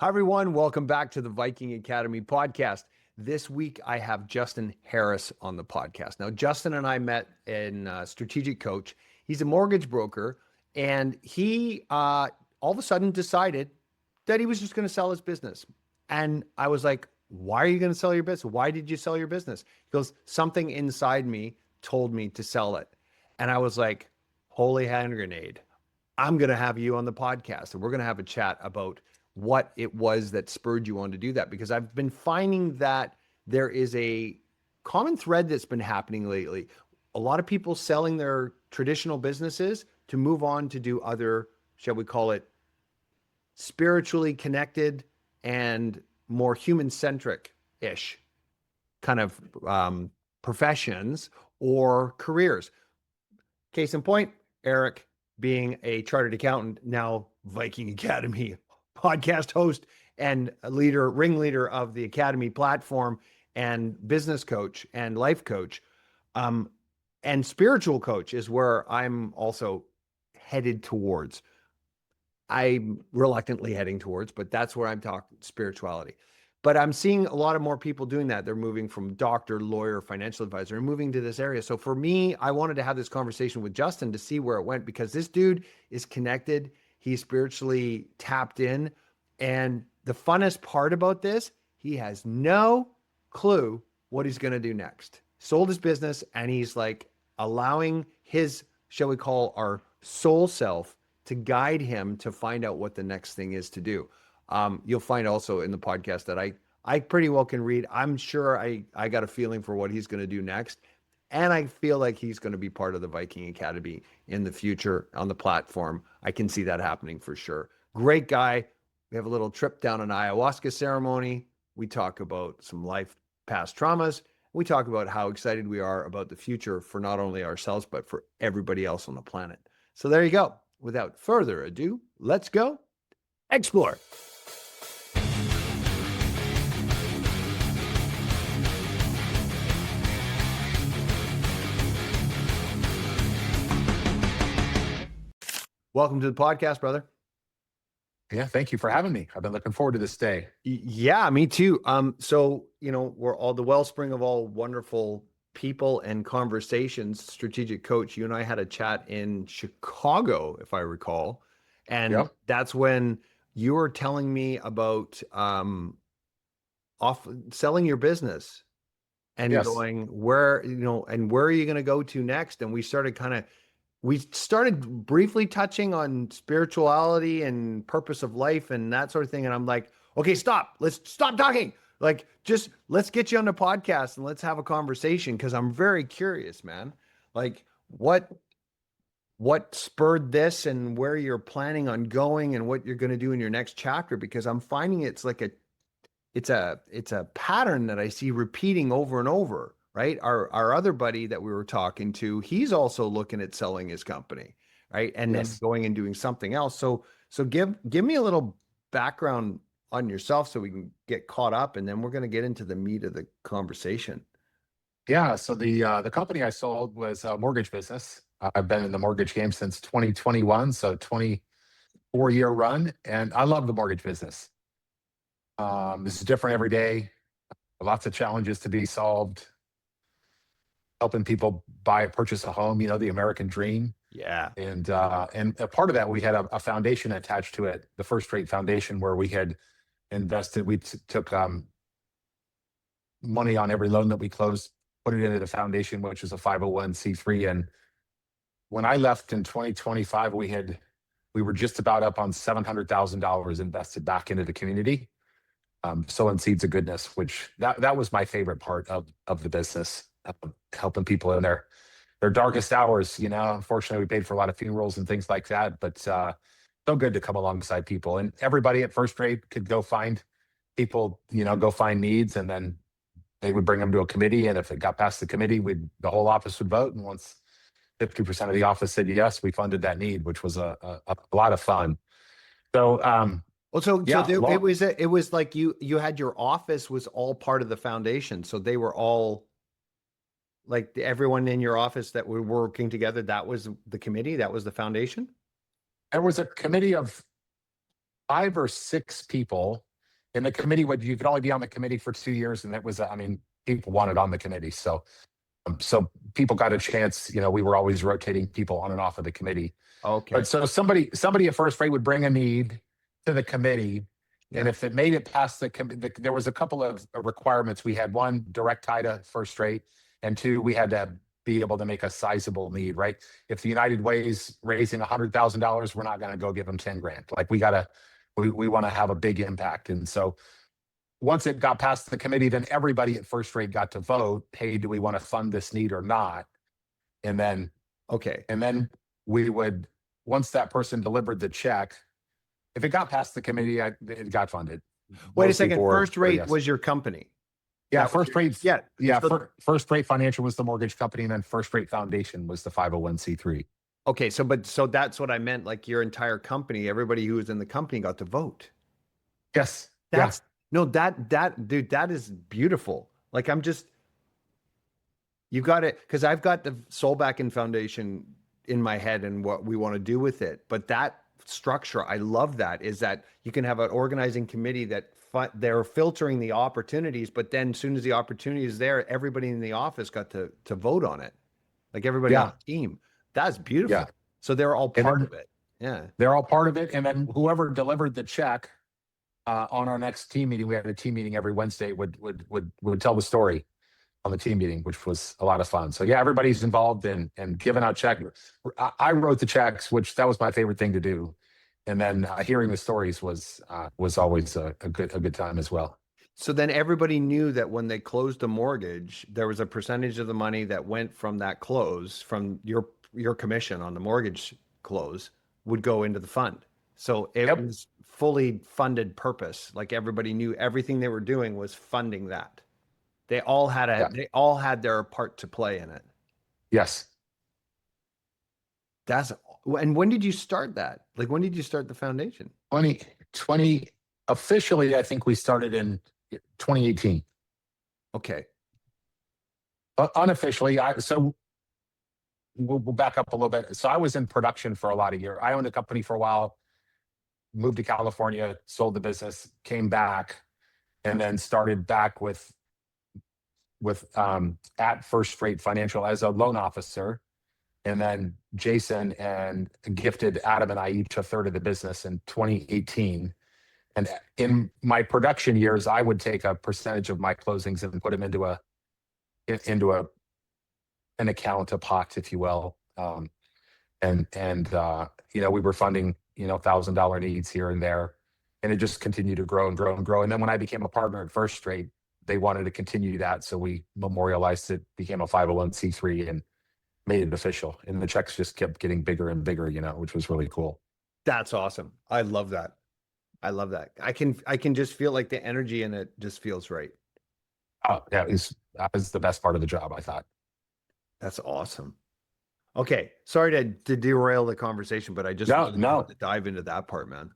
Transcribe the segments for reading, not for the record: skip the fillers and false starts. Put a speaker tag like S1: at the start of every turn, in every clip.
S1: Hi, everyone. Welcome back to the Viking Academy podcast. This week, I have Justin Harris on the podcast. Now, Justin and I met in Strategic Coach. He's a mortgage broker, and he all of a sudden decided that he was just going to sell his business. And I was like, why are you going to sell your business? Why did you sell your business? He goes, something inside me told me to sell it. And I was like, holy hand grenade. I'm going to have you on the podcast, and we're going to have a chat about what it was that spurred you on to do that, because I've been finding that there is a common thread that's been happening lately. A lot of people selling their traditional businesses to move on to do other, shall we call it, spiritually connected and more human-centric-ish kind of professions or careers. Case in point, Erik, being a chartered accountant, now Viking Academy podcast host and ringleader of the Academy platform, and business coach and life coach, and spiritual coach is where I'm also headed towards. I'm reluctantly heading towards, but that's where I'm talking spirituality. But I'm seeing a lot of more people doing that. They're moving from doctor, lawyer, financial advisor, and moving to this area. So for me, I wanted to have this conversation with Justin to see where it went, because this dude is connected. He's spiritually tapped in. And the funnest part about this, he has no clue what he's going to do next. Sold his business, and he's like allowing his, shall we call, our soul self to guide him to find out what the next thing is to do. You'll find also in the podcast that I pretty well can read. I'm sure I got a feeling for what he's going to do next. And I feel like he's going to be part of the Viking Academy in the future on the platform. I can see that happening for sure. Great guy. We have a little trip down an ayahuasca ceremony. We talk about some life past traumas. We talk about how excited we are about the future for not only ourselves, but for everybody else on the planet. So there you go. Without further ado, let's go explore. Welcome to the podcast, brother.
S2: Yeah, thank you for having me. I've been looking forward to this day.
S1: Yeah, me too. So, we're all the wellspring of all wonderful people and conversations. Strategic Coach, you and I had a chat in Chicago, if I recall. And
S2: Yep.
S1: that's when you were telling me about selling your business and
S2: Yes.
S1: going where, and where are you going to go to next? And we started briefly touching on spirituality and purpose of life and that sort of thing. And I'm like, okay, stop. Let's stop talking. Like, just let's get you on the podcast and let's have a conversation, because I'm very curious, man. Like, what spurred this, and where you're planning on going, and what you're going to do in your next chapter, because I'm finding it's a pattern that I see repeating over and over. Right. Our other buddy that we were talking to, he's also looking at selling his company, right? And then going and doing something else. So give me a little background on yourself so we can get caught up, and then we're going to get into the meat of the conversation.
S2: Yeah. So the company I sold was a mortgage business. I've been in the mortgage game since 2021, so 24-year run, and I love the mortgage business. This is different every day. Lots of challenges to be solved. Helping people purchase a home, the American dream.
S1: Yeah.
S2: And a part of that, we had a foundation attached to it, the First Rate Foundation, where we had invested. We took money on every loan that we closed, put it into the foundation, which is a 501c3. And when I left in 2025, we were just about up on $700,000 invested back into the community, sowing seeds of goodness, which that was my favorite part of the business. Helping people in their darkest hours. Unfortunately, we paid for a lot of funerals and things like that, but so good to come alongside people. And everybody at First Rate could go find people, go find needs, and then they would bring them to a committee. And if it got past the committee, the whole office would vote. And once 50% of the office said yes, we funded that need, which was a lot of fun. So
S1: it was like you had your office was all part of the foundation. So they were all, like, everyone in your office that were working together, that was the committee, that was the foundation?
S2: There was a committee of 5 or 6 people And the committee you could only be on the committee for 2 years. And that was, I mean, people wanted on the committee. So people got a chance, we were always rotating people on and off of the committee.
S1: Okay.
S2: But so somebody at First Rate would bring a need to the committee. And
S1: Yeah.
S2: if it made it past there was a couple of requirements. We had one, direct tie to First Rate, and two, we had to be able to make a sizable need, right? If the United Way's raising $100,000, we're not going to go give them 10 grand. Like we want to have a big impact. And so once it got past the committee, then everybody at First Rate got to vote, hey, do we want to fund this need or not? And then
S1: Okay.
S2: we would, once that person delivered the check, if it got past the committee, it got funded.
S1: Wait a second. First Rate was your company.
S2: Yeah, First Rate.
S1: Yeah.
S2: First Rate Financial was the mortgage company, and then First Rate Foundation was the 501c3.
S1: Okay, so that's what I meant. Like your entire company, everybody who was in the company got to vote.
S2: Yes.
S1: No, dude, that is beautiful. Like you got it, because I've got the Solbakken Foundation in my head and what we want to do with it. But that structure, I love that, is that you can have an organizing committee that they're filtering the opportunities, but then as soon as the opportunity is there, everybody in the office got to vote on it. Like everybody on the team. That's beautiful.
S2: Yeah.
S1: So they're all part of it. Yeah.
S2: They're all part of it. And then whoever delivered the check on our next team meeting, we had a team meeting every Wednesday, would tell the story on the team meeting, which was a lot of fun. So yeah, everybody's involved in giving out checks. I wrote the checks, which that was my favorite thing to do. And then hearing the stories was always a good time as well.
S1: So then everybody knew that when they closed a mortgage, there was a percentage of the money that went from that close, from your commission on the mortgage close, would go into the fund. So it was fully funded purpose. Like everybody knew everything they were doing was funding that. They all had their part to play in it.
S2: Yes.
S1: And when did you start that? Like, when did you start the foundation?
S2: 2020, officially, I think we started in 2018.
S1: Okay.
S2: But unofficially, so we'll back up a little bit. So I was in production for a lot of years. I owned a company for a while, moved to California, sold the business, came back, and then started back with at First Rate Financial as a loan officer. And then Jason and gifted Adam and I each a third of the business in 2018. And in my production years, I would take a percentage of my closings and put them into an account, a pot, if you will. We were funding, $1,000 needs here and there, and it just continued to grow and grow and grow. And then when I became a partner at First Rate, they wanted to continue that. So we memorialized it, became a 501c3 and made it official. And the checks just kept getting bigger and bigger, which was really cool.
S1: That's awesome. I love that. I can just feel like the energy in it just feels right.
S2: Oh, yeah, that was the best part of the job, I thought.
S1: That's awesome. Okay. Sorry to derail the conversation, but I just wanted to dive into that part, man.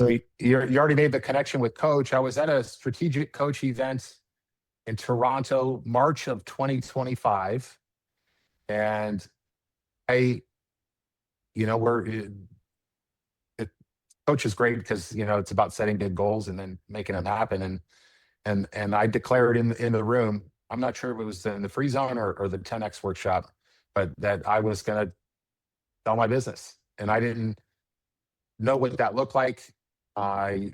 S2: So you already made the connection with Coach. I was at a strategic coach event in Toronto, March of 2025. And Coach is great because, it's about setting big goals and then making them happen. And I declared in the room, I'm not sure if it was in the free zone or the 10X workshop, but that I was going to sell my business. And I didn't know what that looked like. I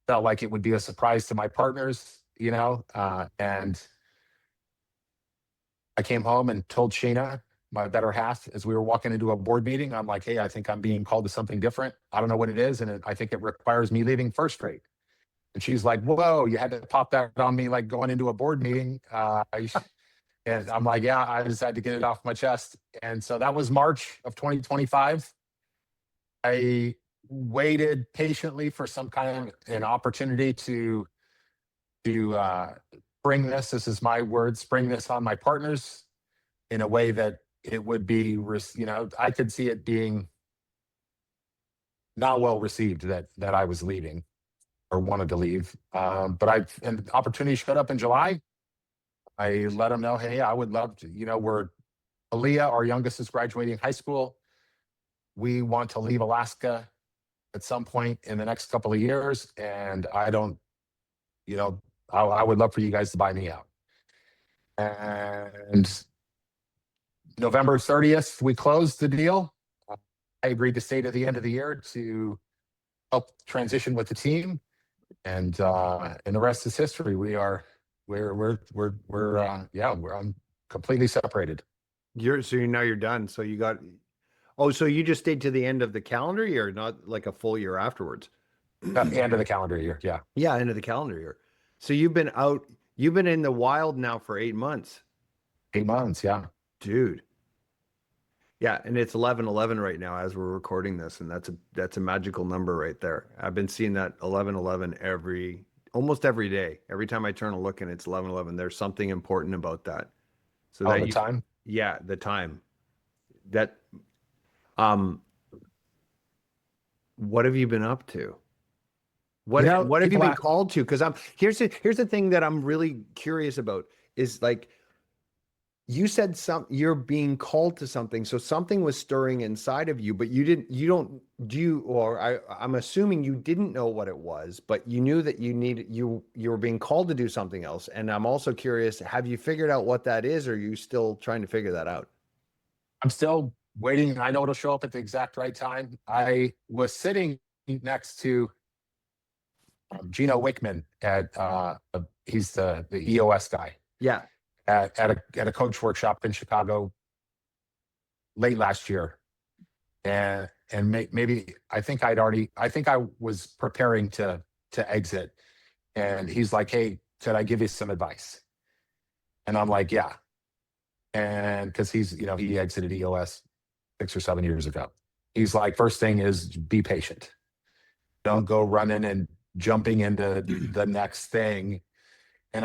S2: felt like it would be a surprise to my partners, and I came home and told Sheena, my better half, as we were walking into a board meeting, I'm like, hey, I think I'm being called to something different. I don't know what it is. And I think it requires me leaving First Rate. And she's like, whoa, you had to pop that on me, like going into a board meeting. And I'm like, yeah, I just had to get it off my chest. And so that was March of 2025. I waited patiently for some kind of an opportunity to bring this is my words, bring this on my partners in a way that it would be, I could see it being not well received that I was leaving or wanted to leave. And the opportunity showed up in July. I let them know, hey, I would love to, Aaliyah, our youngest, is graduating high school. We want to leave Alaska at some point in the next couple of years. And I don't, you know, I would love for you guys to buy me out. And November 30th, we closed the deal. I agreed to stay to the end of the year to help transition with the team, and the rest is history. We're completely separated.
S1: Now you're done. So you got, oh, so you just stayed to the end of the calendar year, not like a full year afterwards.
S2: End of the calendar year. Yeah,
S1: Yeah, end of the calendar year. So you've been in the wild now for 8 months,
S2: 8 months. Yeah,
S1: dude. Yeah, and it's 11:11 right now as we're recording this, and that's a magical number right there. I've been seeing that 11:11 almost every day. Every time I turn a look and it's 11:11, there's something important about that. So
S2: all
S1: that
S2: the
S1: you,
S2: time.
S1: yeah, the time. That um what have you been up to? What have you
S2: People
S1: been
S2: ask.
S1: called to? Because here's the thing that I'm really curious about is like you said you're being called to something, so something was stirring inside of you, but you don't do you, or I'm assuming you didn't know what it was, but you knew that you were being called to do something else. And I'm also curious, have you figured out what that is, or are you still trying to figure that out?
S2: I'm still waiting. I know it'll show up at the exact right time. I was sitting next to Gino Wickman he's the EOS guy
S1: Yeah.
S2: at a coach workshop in Chicago late last year, and maybe I think I was preparing to exit, and he's like, "Hey, could I give you some advice?" And I'm like, "Yeah," and because he exited EOS 6 or 7 years ago. He's like, "First thing is be patient. Don't go running and jumping into the next thing." And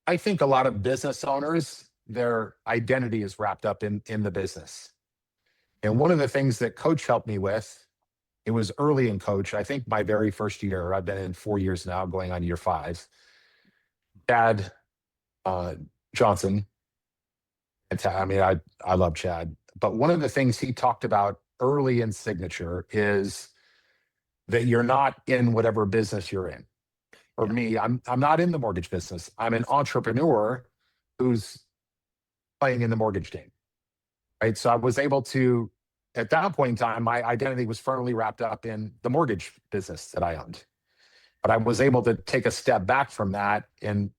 S2: I think a lot of business owners, their identity is wrapped up in the business. And one of the things that coach helped me with, it was early in coach. I think my very first year, I've been in 4 years now, going on year five. Chad uh, Johnson, I mean, I love Chad, but one of the things he talked about early in Signature is that you're not in whatever business you're in. For
S1: Yeah.
S2: me, I'm not in the mortgage business. I'm an entrepreneur who's playing in the mortgage game, right? So I was able to, at that point in time, my identity was firmly wrapped up in the mortgage business that I owned. But I was able to take a step back from that and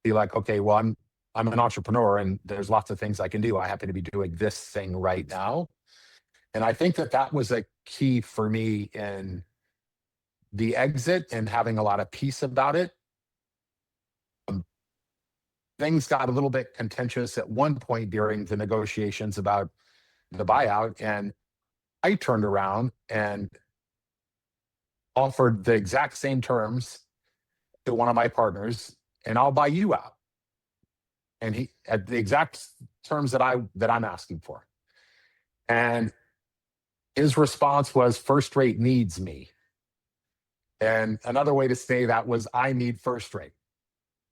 S2: be like, okay, well, I'm an entrepreneur and there's lots of things I can do. I happen to be doing this thing right now. And I think that was a key for me in the exit and having a lot of peace about it. Things got a little bit contentious at one point during the negotiations about the buyout. And I turned around and offered the exact same terms to one of my partners, and I'll buy you out. And he at the exact terms that I'm asking for. And his response was, "First rate needs me." And another way to say that was, "I need first rate."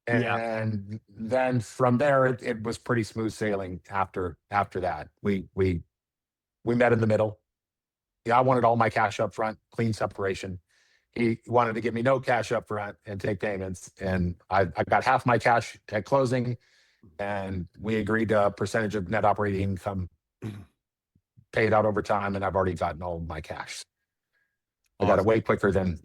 S1: Yeah.
S2: And then from there, it was pretty smooth sailing after that. We met in the middle. Yeah, I wanted all my cash up front, clean separation. He wanted to give me no cash up front and take payments. And I got half my cash at closing, and we agreed to a percentage of net operating income paid out over time, and I've already gotten all my cash. I got it
S1: Awesome.
S2: way quicker than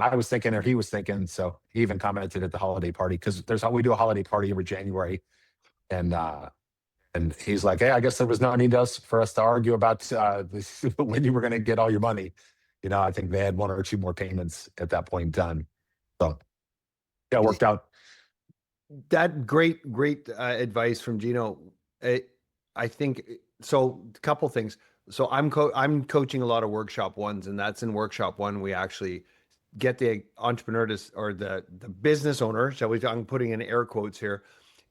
S2: I was thinking or he was thinking. So he even commented at the holiday party, because we do a holiday party every January, and he's like, "Hey, I guess there was no need for us to argue about when you were going to get all your money." I think they had one or two more payments at that point done. So yeah, it worked out.
S1: That great advice from Gino. I think so. A couple things. So I'm coaching a lot of workshop ones, and that's in workshop one. We actually get the entrepreneur to, or the business owner, shall we? I'm putting in air quotes here,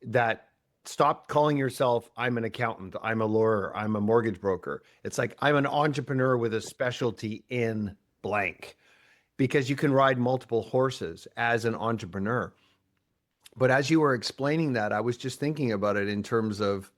S1: that stop calling yourself, "I'm an accountant, I'm a lawyer, I'm a mortgage broker." It's like, I'm an entrepreneur with a specialty in blank, because you can ride multiple horses as an entrepreneur. But as you were explaining that, I was just thinking about it in terms of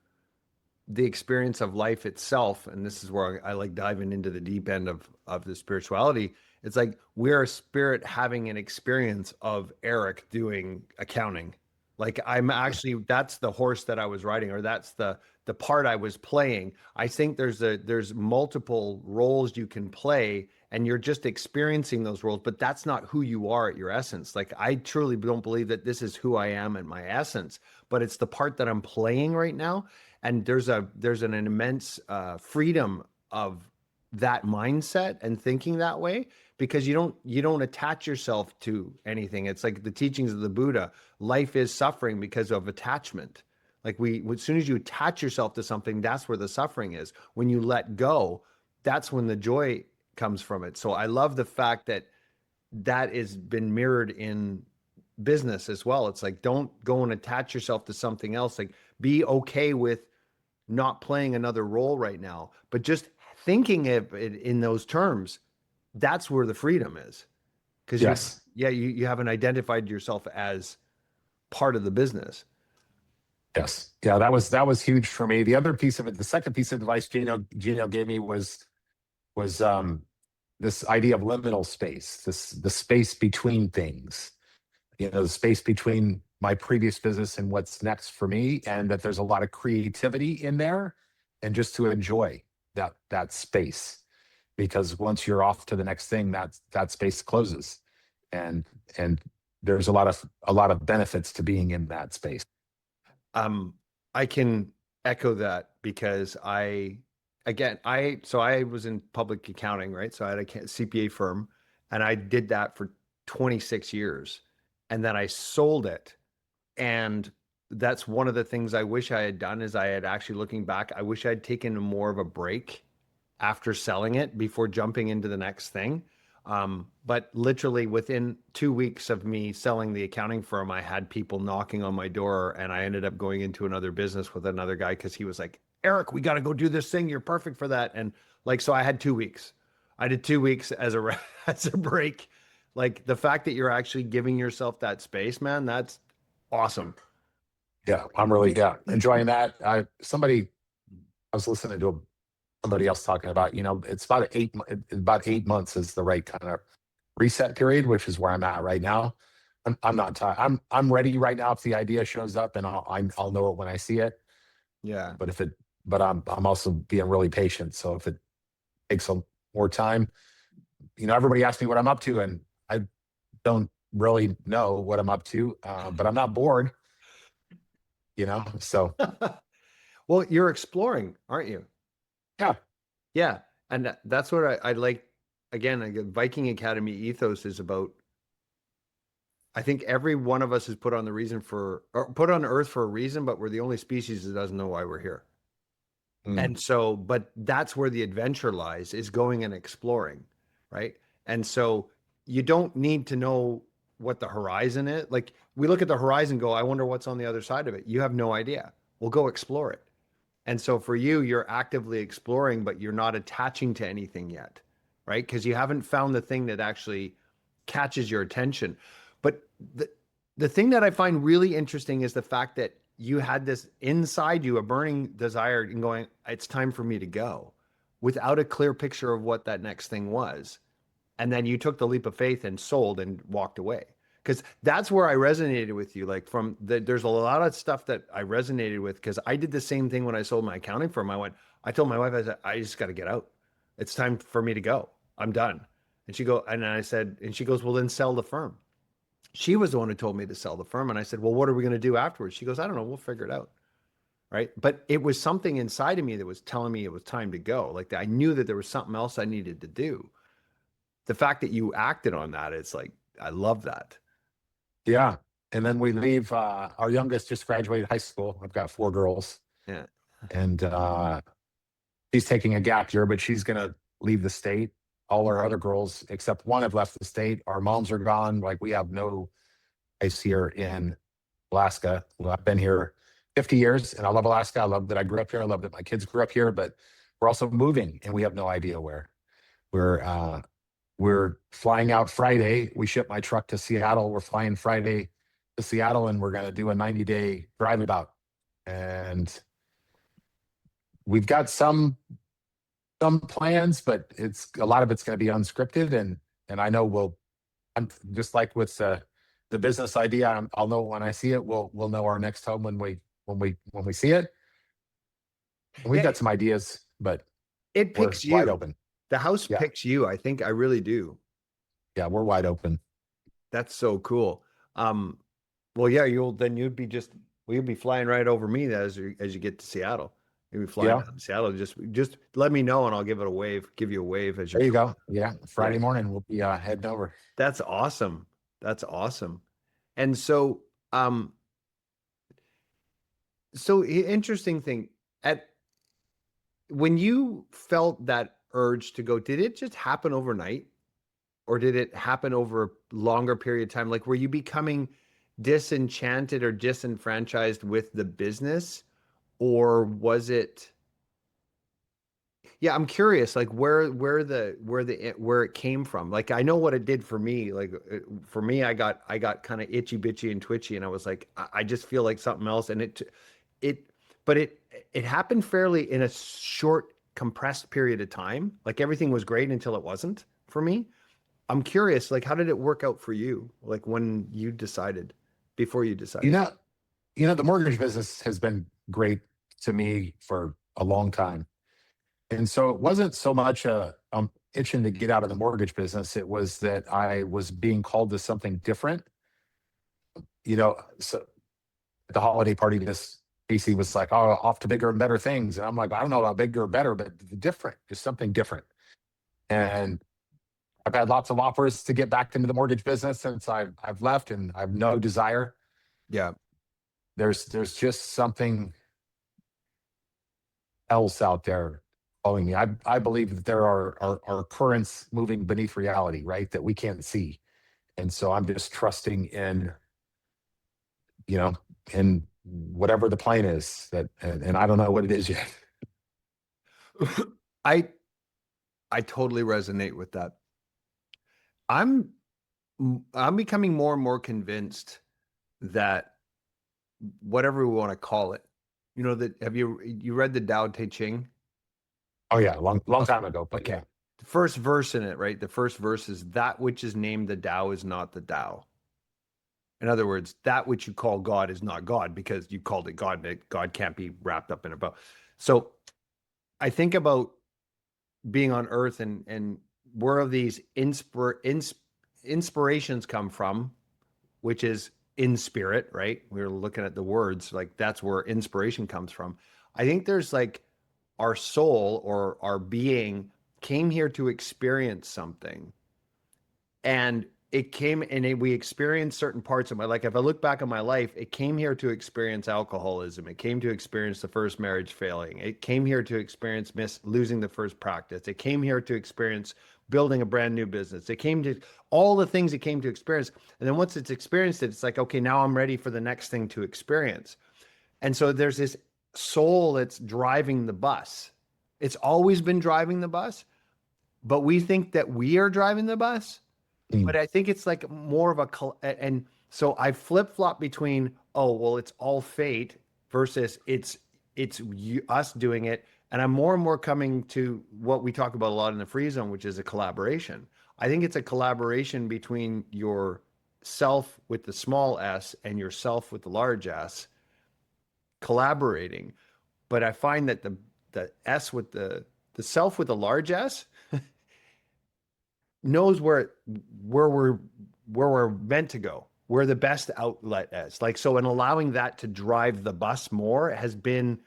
S1: the experience of life itself, and this is where I like diving into the deep end of the spirituality. It's like we're a spirit having an experience of Erik doing accounting. Like I'm actually that's the horse that I was riding, or that's the part I was playing. I think there's multiple roles you can play, and you're just experiencing those roles, but that's not who you are at your essence. Like I truly don't believe that this is who I am at my essence, but it's the part that I'm playing right now. And there's an immense freedom of that mindset and thinking that way, because you don't attach yourself to anything. It's like the teachings of the Buddha. Life is suffering because of attachment. Like as soon as you attach yourself to something, that's where the suffering is. When you let go, that's when the joy comes from it. So I love the fact that that has been mirrored in business as well. It's like, don't go and attach yourself to something else. Like, be okay with not playing another role right now, but just thinking of it in those terms. That's where the freedom is. Because
S2: Yes.
S1: you haven't identified yourself as part of the business.
S2: Yes. Yeah, that was huge for me. The other piece of it, the second piece of advice Gino gave me was this idea of liminal space, the space between things, the space between my previous business and what's next for me, and that there's a lot of creativity in there, and just to enjoy that space, because once you're off to the next thing, that space closes, and there's a lot of benefits to being in that space.
S1: Um, I can echo that because I was in public accounting, right? So I had a CPA firm, and I did that for 26 years, and then I sold it. And that's one of the things I wish I had done is I had actually, looking back, I wish I'd taken more of a break after selling it before jumping into the next thing. But literally within 2 weeks of me selling the accounting firm, I had people knocking on my door, and I ended up going into another business with another guy because he was like, Erik, we got to go do this thing. You're perfect for that. And like, so I had 2 weeks. I did 2 weeks as a as a break. Like the fact that you're actually giving yourself that space, man, that's awesome.
S2: Yeah, I'm really enjoying that. I was listening to somebody else talking about, it's about 8 months is the right kind of reset period, which is where I'm at right now. I'm not tired. I'm ready right now. If the idea shows up, and I'll know it when I see it.
S1: Yeah.
S2: But but I'm also being really patient. So if it takes more time, everybody asks me what I'm up to, and I don't really know what I'm up to. But I'm not bored, So
S1: Well, you're exploring, aren't you?
S2: yeah,
S1: Yeah, and that's what I like. Again, like, Viking Academy ethos is about. I think every one of us is put on the reason for, or put on Earth for a reason, but we're the only species that doesn't know why we're here.
S2: mm,
S1: And so, but that's where the adventure lies, is going and exploring, right? And so you don't need to know what the horizon is. Like we look at the horizon, go, I wonder what's on the other side of it. You have no idea. Well, go explore it. And so for you, you're actively exploring, but you're not attaching to anything yet, right? Because you haven't found the thing that actually catches your attention. But the thing that I find really interesting is the fact that you had this inside you, a burning desire and going, it's time for me to go, without a clear picture of what that next thing was. And then you took the leap of faith and sold and walked away. Because that's where I resonated with you. Like there's a lot of stuff that I resonated with because I did the same thing when I sold my accounting firm. I told my wife, I said, I just got to get out. It's time for me to go. I'm done. And she goes, well, then sell the firm. She was the one who told me to sell the firm. And I said, well, what are we going to do afterwards? She goes, I don't know. We'll figure it out. Right. But it was something inside of me that was telling me it was time to go. Like I knew that there was something else I needed to do. The fact that you acted on that, it's like, I love that.
S2: yeah. And then we leave. Our youngest just graduated high school. I've got 4 girls,
S1: Yeah.
S2: and she's taking a gap year, but she's gonna leave the state. All our other girls, except one, have left the state. Our moms are gone. Like we have no ice here in Alaska. Well, I've been here 50 years, and I love Alaska. I love that I grew up here. I love that my kids grew up here. But we're also moving, and we have no idea where. We're flying out Friday. We ship my truck to Seattle. We're flying Friday to Seattle, and we're going to do a 90-day drive about. And we've got some plans, but it's a lot of it's going to be unscripted, and I know I'm just like with the business idea. I'll know when I see it. We'll know our next home when we see it. And we've
S1: Yeah,
S2: got some ideas, but
S1: it
S2: we're
S1: picks
S2: wide
S1: you.
S2: open.
S1: The house
S2: Yeah,
S1: picks you. I really do.
S2: yeah, we're wide open.
S1: That's so cool. Um, well, yeah, you'd be just well, you'd be flying right over me as you get to Seattle. You'll be flying
S2: Yeah,
S1: down to Seattle. Just let me know and I'll give you a wave as you
S2: there you
S1: come.
S2: go. Yeah,
S1: Yeah,
S2: Friday morning we'll be heading over.
S1: that's awesome. That's awesome. And so, um, interesting thing at when you felt that urge to go, did it just happen overnight? Or did it happen over a longer period of time? Like, were you becoming disenchanted or disenfranchised with the business? Or was it, yeah, I'm curious, like where it came from. Like, I know what it did for me. Like, for me, I got kind of itchy bitchy and twitchy, and I was like, I just feel like something else. And it, but it happened fairly in a short, compressed period of time. Like, everything was great until it wasn't for me. I'm curious, like, how did it work out for you? Like, when you decided, before you
S2: You
S1: decided?
S2: know, the mortgage business has been great to me for a long time. And so it wasn't so much itching to get out of the mortgage business. It was that I was being called to something different. So at the holiday party, this Casey was like, "Oh, off to bigger and better things." And I'm like, "I don't know about bigger or better, but different is something different." And I've had lots of offers to get back into the mortgage business since I've left, and I've no desire.
S1: Yeah.
S2: There's just something else out there calling me. I believe that there are currents moving beneath reality, right? That we can't see. And so I'm just trusting you know, in whatever the plan is and I don't know what it is yet.
S1: I I totally resonate with that. I'm I'm becoming more and more convinced that whatever we want to call it, that have you read the Tao Te Ching?
S2: Oh yeah, long
S1: Uh,
S2: time ago, but
S1: Okay.
S2: yeah.
S1: The first verse in it, right? The first verse is that which is named the Tao is not the Tao. In other words, that which you call God is not God because you called it God, and God can't be wrapped up in a bow. So I think about being on earth and where these inspirations come from, which is in spirit, right? We were looking at the words, like that's where inspiration comes from. I think there's like our soul or our being came here to experience something, and it came and we experienced certain parts of my, like if I look back on my life, it came here to experience alcoholism, it came to experience the first marriage failing, it came here to experience losing the first practice, it came here to experience building a brand new business, it came to all the things it came to experience. And then once it's experienced it, it's like, okay, now I'm ready for the next thing to experience. And so there's this soul that's driving the bus. It's always been driving the bus, but we think that we are driving the bus.
S2: Mm.
S1: But I think it's like more of and so I flip flop between, oh well, it's all fate versus us doing it. And I'm more and more coming to what we talk about a lot in the free zone, which is a collaboration. I think it's a collaboration between your self with the small s and yourself with the large S collaborating. But I find that the S with the self with the large S knows where we're where we're meant to go, where the best outlet is. Like, so in allowing that to drive the bus more has been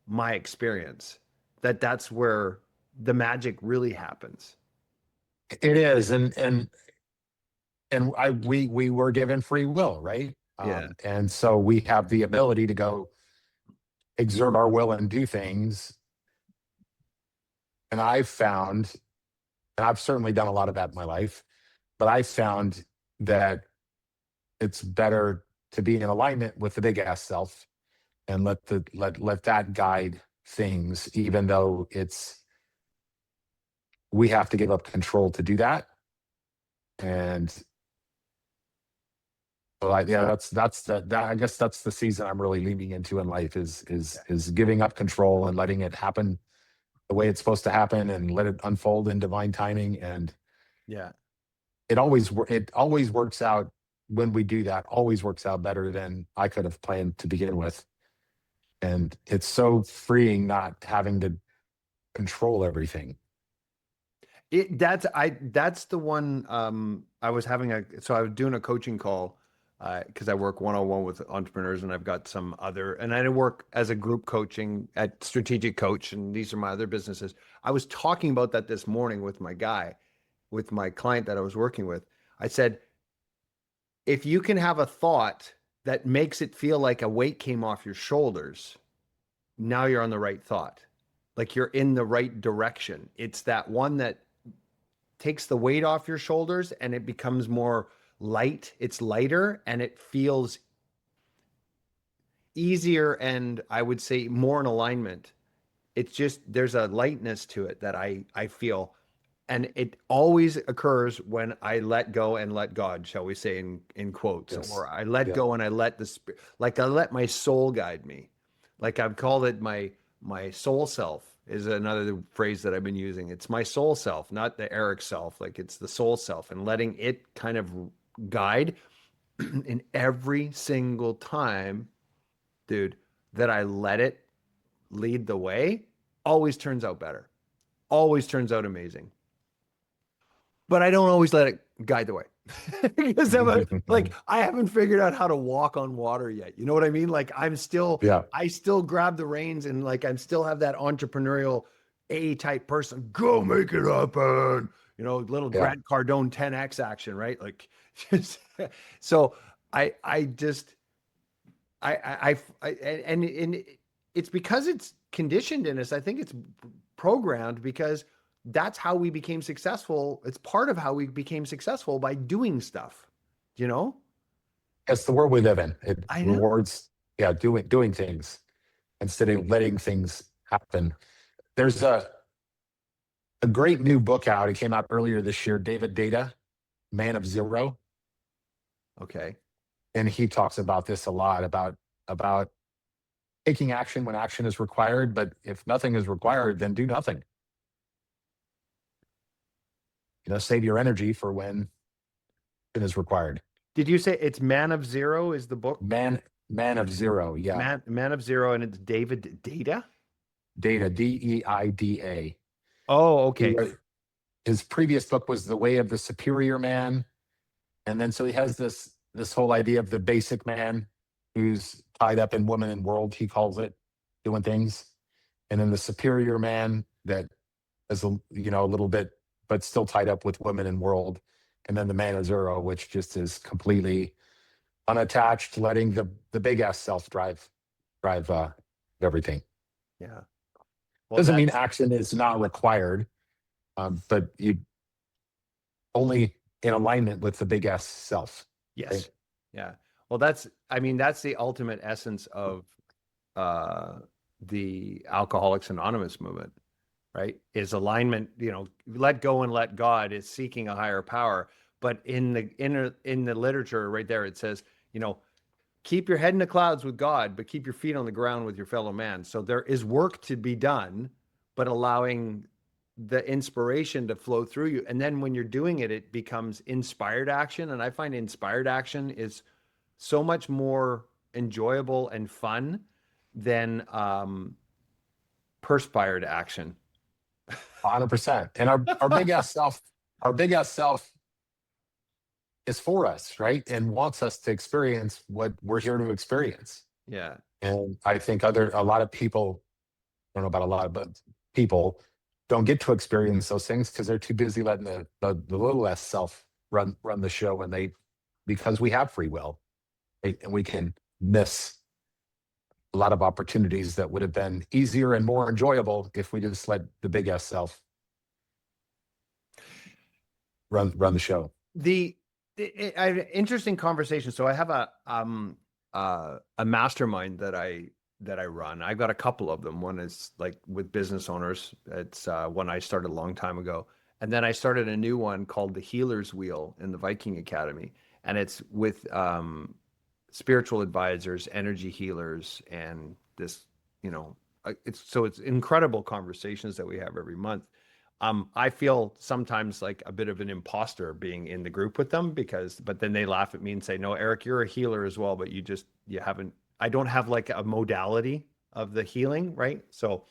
S1: my experience, that's where the magic really happens.
S2: It is. And we were given free will, right?
S1: Yeah.
S2: And so we have the ability to go exert our will and do things. And I've found, and I've certainly done a lot of that in my life, but I found that it's better to be in alignment with the big ass self and let that guide things, even though we have to give up control to do that. And So yeah, I guess that's the season I'm really leaning into in life is giving up control and letting it happen the way it's supposed to happen and let it unfold in divine timing. And
S1: Yeah.
S2: it always works out when we do that, always works out better than I could have planned to begin with. And it's so freeing not having to control everything.
S1: That's the one I was having I was doing a coaching call because I work one-on-one with entrepreneurs and I've got some other and I work as a group coaching at Strategic Coach and these are my other businesses. I was talking about that this morning with with my client that I was working with. I said, if you can have a thought that makes it feel like a weight came off your shoulders, now you're on the right thought. Like you're in the right direction. It's that one that takes the weight off your shoulders and it becomes more light. It's lighter and it feels easier and I would say more in alignment. It's just there's a lightness to it that I feel and it always occurs when I let go and let God, shall we say in quotes,
S2: Yes.
S1: or I let
S2: Yeah.
S1: go and I let the spirit, like I let my soul guide me. Like I've called it my soul self is another phrase that I've been using. It's my soul self, not the Erik self. Like it's the soul self and letting it kind of guide. And every single time, dude, that I let it lead the way, always turns out better. Always turns out amazing. But I don't always let it guide the way because like I haven't figured out how to walk on water yet. You know what I mean? Like
S2: Yeah.
S1: I still grab the reins and like I'm still have that entrepreneurial A type person. Go make it happen. You know, little
S2: Yeah.
S1: Grant Cardone 10X action, right? Like, just, so I just I and it's because it's conditioned in us. I think it's programmed because that's how we became successful. It's part of how we became successful by doing stuff, you know?
S2: It's the world we live in. It
S1: I know.
S2: rewards, yeah, doing things instead of letting things happen. There's a great new book out. It came out earlier this year, David Data, Man of Zero.
S1: Okay.
S2: And he talks about this a lot about taking action when action is required. But if nothing is required, then do nothing. Save your energy for when it is required.
S1: Did you say it's Man of Zero is the book?
S2: Man of Zero. Yeah.
S1: Man of Zero and it's David Data?
S2: Data, Deida.
S1: Oh,
S2: He
S1: okay.
S2: wrote, his previous book was The Way of the Superior Man. And then so he has this whole idea of the basic man who's tied up in woman and world, he calls it, doing things. And then the superior man that is a little bit, but still tied up with women and world. And then the man of zero, which just is completely unattached, letting the big ass self drive everything.
S1: Yeah. Well,
S2: Doesn't mean
S1: that's
S2: action is not required, but you only in alignment with the big ass self. Right?
S1: yes. Yeah. Well, I mean, that's the ultimate essence of uh the Alcoholics Anonymous movement, right? Is alignment, let go and let God is seeking a higher power. But in the literature right there, it says, you know, keep your head in the clouds with God, but keep your feet on the ground with your fellow man. So there is work to be done, but allowing the inspiration to flow through you. And then when you're doing it, it becomes inspired action. And I find inspired action is so much more enjoyable and fun than perspired action.
S2: 100%. And our big ass self is for us, right? And wants us to experience what we're here to experience.
S1: Yeah.
S2: And I think a lot of people, I don't know about a lot, but people don't get to experience those things because they're too busy letting the little less self run the show because we have free will, right? And we can miss a lot of opportunities that would have been easier and more enjoyable if we just let the big S self run the show.
S1: I have an interesting conversation. So I have a mastermind that I run. I've got a couple of them. One is like with business owners. It's one I started a long time ago, and then I started a new one called the Healer's Wheel in the Viking Academy. and it's with spiritual advisors, energy healers, and this, it's incredible conversations that we have every month. I feel sometimes like a bit of an imposter being in the group with them but then they laugh at me and say, "No, Erik, you're a healer as well, but you haven't, I don't have like a modality of the healing, right?" So,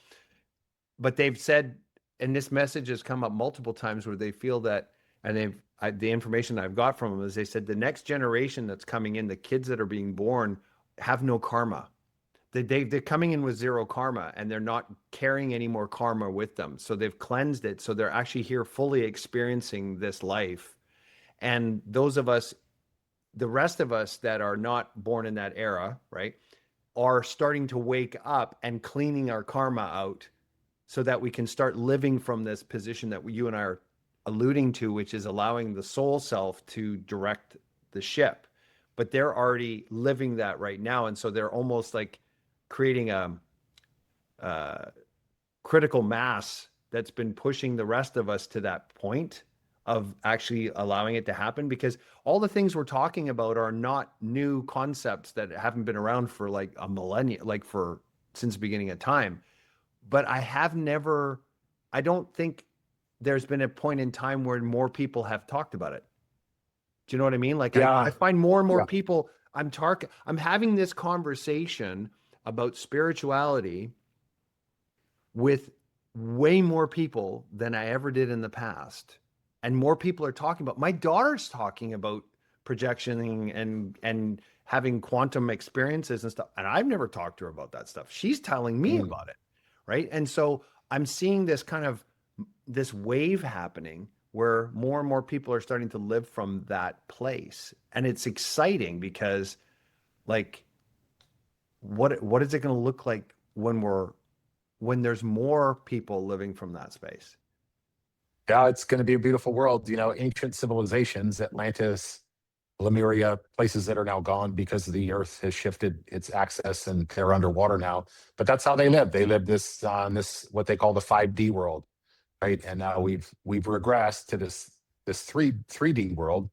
S1: but they've said, and this message has come up multiple times where they feel that, and the information I've got from them is they said the next generation that's coming in, the kids that are being born, have no karma. They're coming in with zero karma, and they're not carrying any more karma with them. So they've cleansed it. So they're actually here fully experiencing this life. And those of us, the rest of us that are not born in that era, right, are starting to wake up and cleaning our karma out so that we can start living from this position that you and I are alluding to, which is allowing the soul self to direct the ship. But they're already living that right now. And so they're almost like creating a critical mass that's been pushing the rest of us to that point of actually allowing it to happen, because all the things we're talking about are not new concepts that haven't been around for like a millennia, like for since the beginning of time. But I don't think there's been a point in time where more people have talked about it. Do you know what I mean? Like I
S2: Yeah.
S1: find more and more
S2: Yeah.
S1: people, I'm having this conversation about spirituality with way more people than I ever did in the past. And more people are talking about, my daughter's talking about projectioning and having quantum experiences and stuff. And I've never talked to her about that stuff. She's telling me
S2: Mm.
S1: about it. Right. And so I'm seeing this wave happening where more and more people are starting to live from that place. And it's exciting because, like, what is it going to look like when there's more people living from that space?
S2: Yeah, it's going to be a beautiful world. Ancient civilizations, Atlantis, Lemuria, places that are now gone because the earth has shifted its axis and they're underwater now. But that's how they live. They live this on this what they call the 5D world, right? And now we've regressed to this three D world,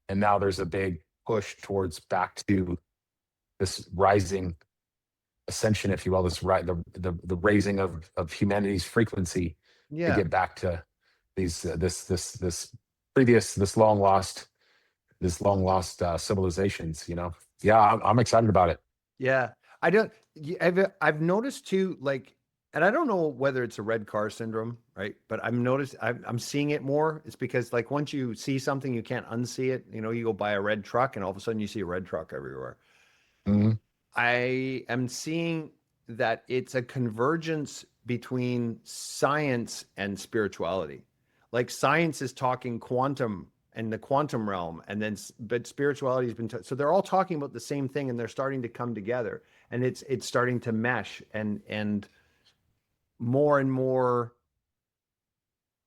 S2: and now there's a big push towards back to this rising ascension, if you will, the raising of humanity's frequency to
S1: Yeah.
S2: get back to these this previous this long lost civilizations. Yeah, I'm excited about it.
S1: Yeah. I don't, I've noticed too, like, and I don't know whether it's a red car syndrome, right? But I'm seeing it more. It's because, like, once you see something, you can't unsee it. You go buy a red truck and all of a sudden you see a red truck everywhere.
S2: Mhm.
S1: I am seeing that it's a convergence between science and spirituality. Like, science is talking quantum and the quantum realm, and then but spirituality has been so they're all talking about the same thing, and they're starting to come together, and it's starting to mesh, and more and more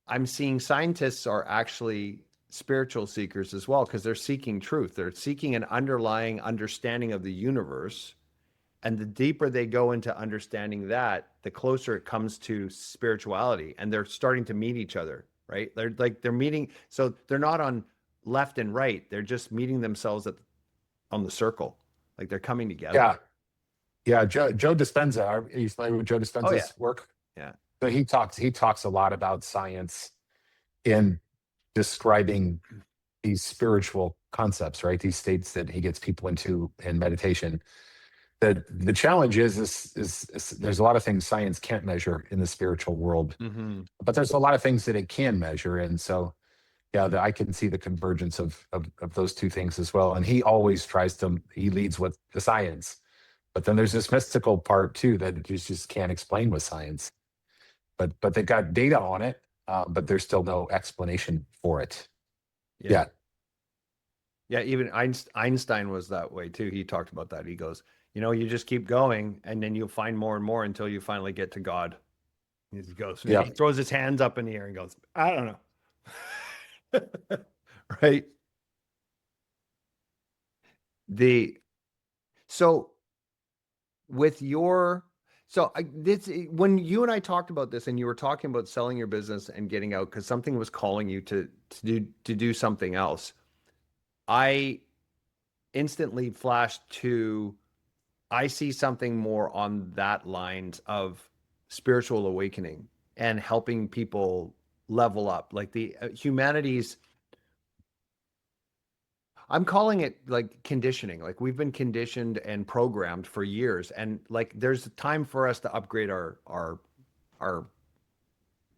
S1: I'm seeing scientists are actually spiritual seekers as well, because they're seeking truth. They're seeking an underlying understanding of the universe. And the deeper they go into understanding that, the closer it comes to spirituality. And they're starting to meet each other, right? They're meeting. So they're not on left and right. They're just meeting themselves on the circle. Like, they're coming together.
S2: Yeah, yeah. Joe Dispenza, are you familiar with Joe
S1: Oh yeah.
S2: Dispenza's work?
S1: Yeah.
S2: So he talks a lot about science in describing these spiritual concepts, right? These states that he gets people into in meditation. The challenge is there's a lot of things science can't measure in the spiritual world,
S1: Mm-hmm.
S2: but there's a lot of things that it can measure. And so, yeah, I can see the convergence of those two things as well. And he leads with the science, but then there's this mystical part too that you just can't explain with science. But they've got data on it, but there's still no explanation for it
S1: Yeah.
S2: yet.
S1: Yeah. Even Einstein was that way too. He talked about that. He goes, you just keep going, and then you'll find more and more until you finally get to God. He goes,
S2: Yeah,
S1: he throws his hands up in the air and goes, I don't know. Right. The so with your so I, this when you and I talked about this, and you were talking about selling your business and getting out because something was calling you to do something else. I instantly flashed to, I see something more on that lines of spiritual awakening and helping people level up. Like the humanities, I'm calling it like conditioning. Like we've been conditioned and programmed for years, and like there's a time for us to upgrade our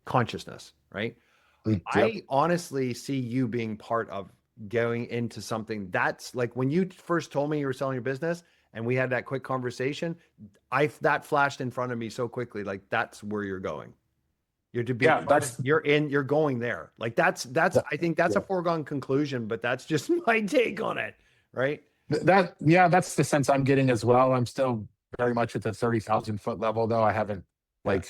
S1: consciousness, right?
S2: Yep.
S1: I honestly see you being part of going into something that's like when you first told me you were selling your business and we had that quick conversation, I that flashed in front of me so quickly. Like that's where you're going. You're to be
S2: Yeah,
S1: part of, you're going there. Like that's
S2: that,
S1: I think that's a
S2: yeah.
S1: foregone conclusion, but that's just my take on it, right?
S2: Yeah, that's the sense I'm getting as well. I'm still very much at the 30,000 foot level, though. I haven't
S1: Yeah.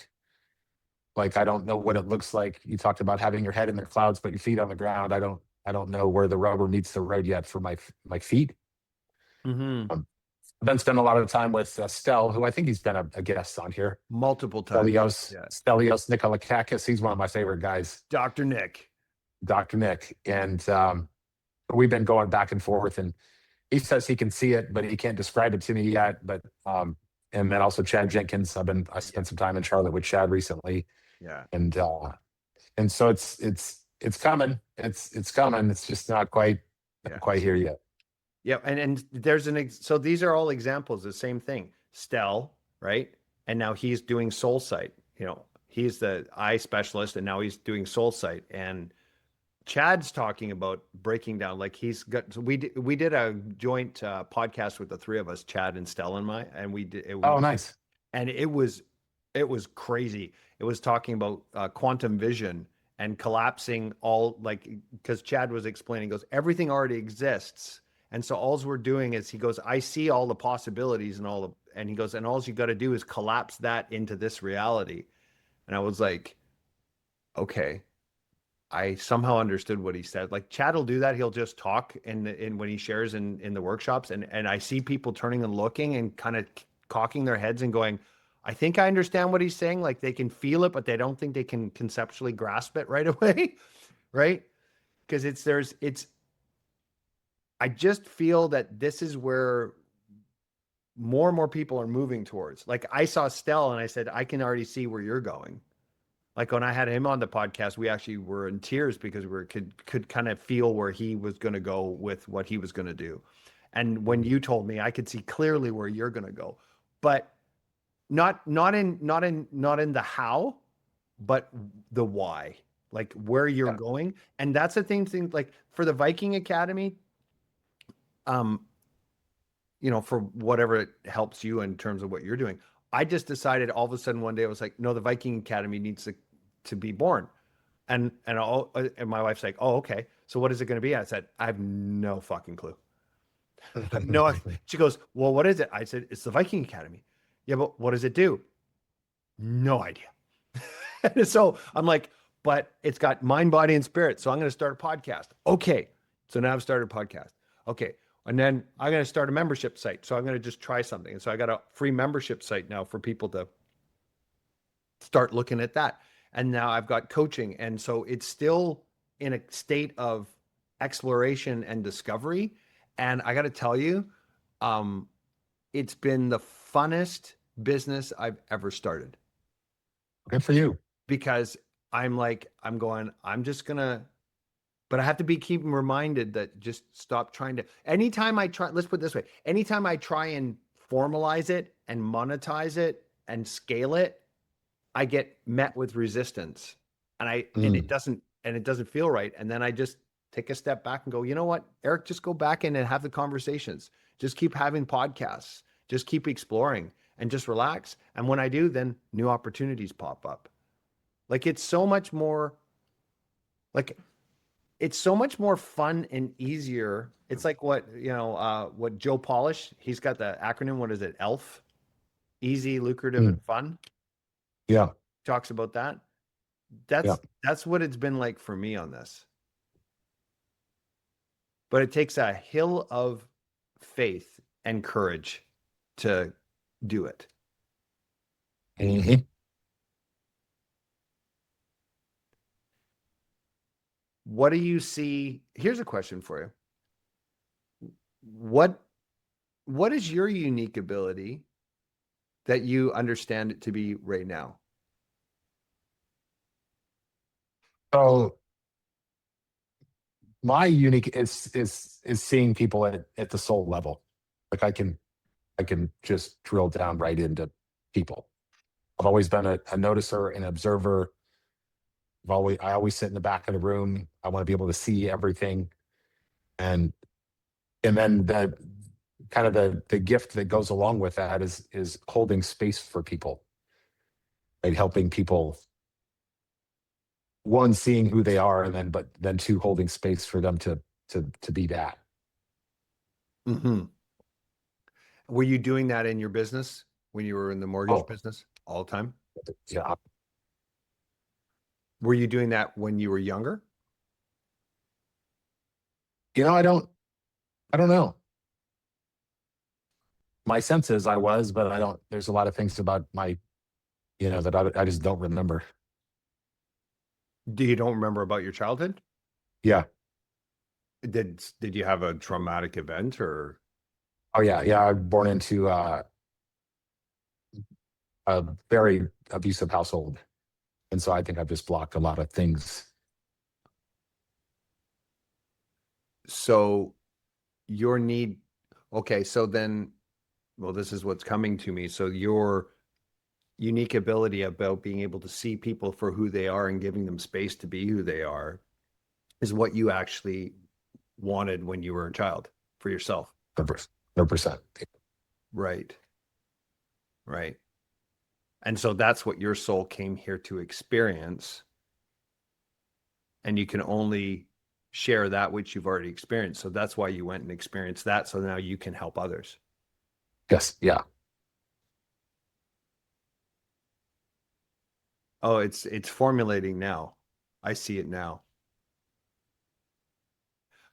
S2: like I don't know what it looks like. You talked about having your head in the clouds, but your feet on the ground. I don't know where the rubber meets the road yet for my feet.
S1: Mm-hmm.
S2: I've been spending a lot of time with Stel, who I think he's been a guest on here.
S1: Multiple times.
S2: Stelios
S1: Yeah.
S2: Stelios Nikolakakis. He's one of my favorite guys,
S1: Dr. Nick.
S2: Dr. Nick, and we've been going back and forth. And he says he can see it, but he can't describe it to me yet. But and then also Chad Jenkins. I
S1: Yeah.
S2: spent some time in Charlotte with Chad recently,
S1: Yeah.
S2: and so it's coming. It's coming. It's just
S1: Yeah.
S2: not quite here yet.
S1: Yeah, and there's so these are all examples, the same thing. Stell, right? And now he's doing Soul Sight. You know, he's the eye specialist, and now he's doing Soul Sight. And Chad's talking about breaking down. Like he's got. So we did a joint podcast with the three of us, Chad and Stell and my, and
S2: Oh, nice.
S1: and it was crazy. It was talking about quantum vision and collapsing all like because Chad was explaining, goes everything already exists, and so all we're doing is he goes, I see all the possibilities and all the, and he goes, and all you got to do is collapse that into this reality. And I was like, okay. I somehow understood what he said. Like Chad will do that. He'll just talk in when he shares in the workshops, and I see people turning and looking and kind of cocking their heads and going, I think I understand what he's saying. Like they can feel it, but they don't think they can conceptually grasp it right away, right? Because it's. I just feel that this is where more and more people are moving towards. Like I saw Stell and I said, I can already see where you're going. Like when I had him on the podcast, we actually were in tears because we could kind of feel where he was going to go with what he was going to do. And when you told me, I could see clearly where you're going to go, but not in the how, but the why, like where you're
S2: Yeah.
S1: going. And that's the thing like for the Viking Academy, um, you know, for whatever it helps you in terms of what you're doing. I just decided all of a sudden one day I was like, no, the Viking Academy needs to be born. And my wife's like, "Oh, okay. So what is it going to be?" I said, "I have no fucking clue." No. She goes, "Well, what is it?" I said, "It's the Viking Academy." Yeah, but what does it do? No idea. So I'm like, but it's got mind, body, and spirit. So I'm going to start a podcast. Okay. So now I've started a podcast. Okay. And then I'm going to start a membership site. So I'm going to just try something. And so I got a free membership site now for people to start looking at that. And now I've got coaching. And so it's still in a state of exploration and discovery. And I got to tell you, um, it's been the funnest business I've ever started
S2: Good for you.
S1: because I'm like, I'm going, I'm just going to, but I have to be keeping reminded that just stop trying to, anytime I try, let's put it this way, anytime I try and formalize it and monetize it and scale it, I get met with resistance
S2: Mm.
S1: and it doesn't feel right. And then I just take a step back and go, you know what, Erik, just go back in and have the conversations. Just keep having podcasts. Just keep exploring and just relax. And when I do, then new opportunities pop up. Like it's so much more like it's so much more fun and easier. It's like what, what Joe Polish, he's got the acronym, what is it? ELF, easy, lucrative,
S2: Mm.
S1: and fun.
S2: Yeah.
S1: Talks about that.
S2: Yeah.
S1: That's what it's been like for me on this. But it takes a hill of faith and courage to do it.
S2: Hmm.
S1: What do you see? Here's a question for you. what what is your unique ability that you understand it to be right now?
S2: So my unique is seeing people at the soul level. Like I can just drill down right into people. I've always been a noticer, an observer. I always sit in the back of the room. I want to be able to see everything. And then the gift that goes along with that is holding space for people, right? Helping people, one, seeing who they are, and then two, holding space for them to be that.
S1: Hmm. Were you doing that in your business when you were in the mortgage
S2: Oh,
S1: business all the time?
S2: yeah.
S1: Were you doing that when you were younger?
S2: You know, I don't know. My sense is I was, but I don't. There's a lot of things about that I just don't remember.
S1: Do you don't remember about your childhood?
S2: Yeah.
S1: Did you have a traumatic event or
S2: Oh yeah. Yeah. I'm born into a very abusive household, and so I think I've just blocked a lot of things.
S1: so your need okay, so then well, this is what's coming to me. So your unique ability about being able to see people for who they are and giving them space to be who they are is what you actually wanted when you were a child for yourself.
S2: No percent.
S1: Right. Right. And so that's what your soul came here to experience. And you can only share that which you've already experienced. So that's why you went and experienced that. So now you can help others.
S2: Yes. Yeah.
S1: Oh, it's formulating now. I see it now.